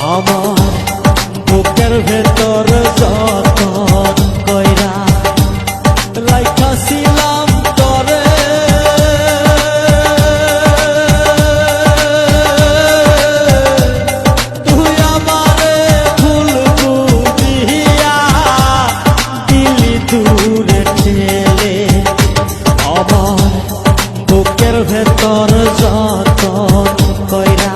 আমার বুকের ভেতর যতন কইরা রাইখাছিলাম তরে, তুই আমারে ভুল বুঝিয়া দিলি দূরে ঠেলে। আমার বুকের ভেতর যতন কইরা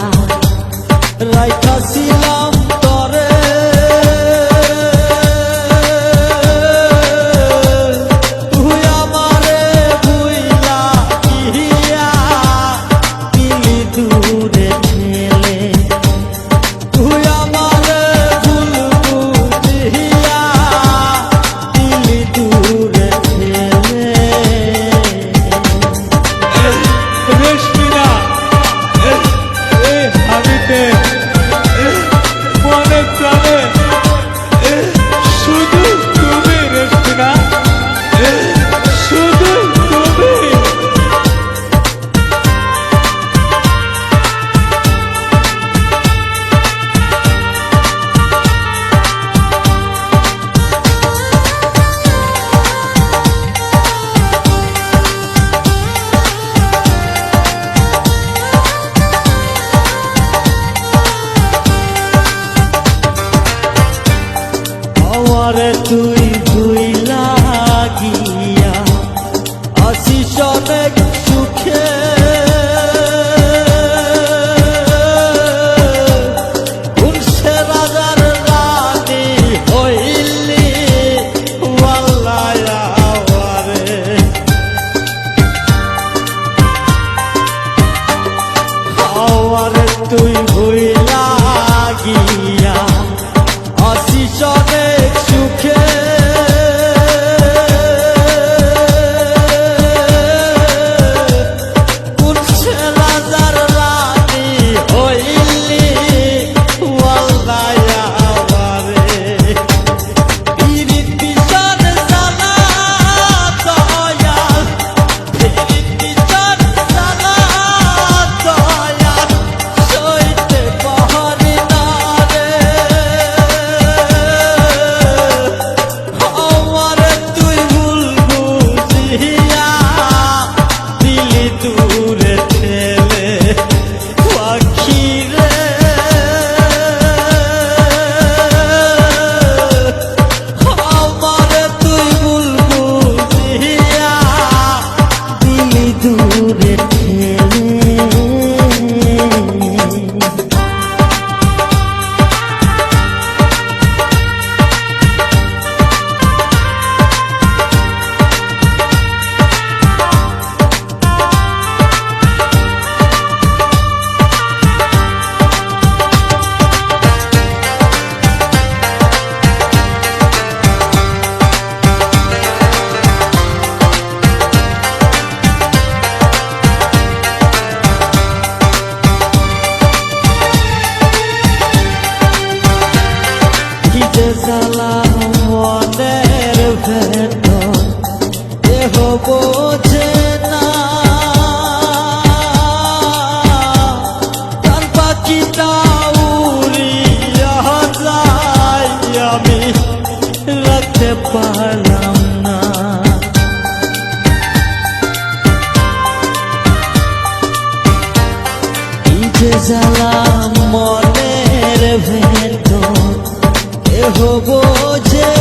রাইখাছিলাম তরে, তুই আমারে ভুইলা গিয়া দিলি দূরে ঠেলে। তুই আমারে ভুল বুঝিয়া দিলি দূরে ঠেলে। রেশমিনা হাবিতে মনে প্রাণে শুধু তুমি রেশমিনা, শুধু তুমি। আমারে তুই ভুইলা গিয়া আসিস অনেক সুখে, উনসে রাজার রানী হইলি ওয়াল্লাহ আমারে। আমারে তুই ভুইলা গিয়া আসিস অনেক সুখে, উনসে রাজার রানী হইলি ওয়াল্লাহ আমারে। পীড়িত বিষণ জ্বালা দয়াল, পীড়িত বিষণ জ্বালা দয়াল সইতে পারি না রে। আমারে তুই ভুল বুঝিয়া দিলি দূরে ঠেলে। পাখি রে আমারে তুই ভুল বুঝিয়া দিলি দূরে ঠেলে। কি যে জ্বালা মনের ভেতর দেহ বোঝে না, তার পাখিটা উড়িয়া যায় আমি রাখতে পারলাম না। কি যে জ্বালা মনের ভেতর দেহ বোঝে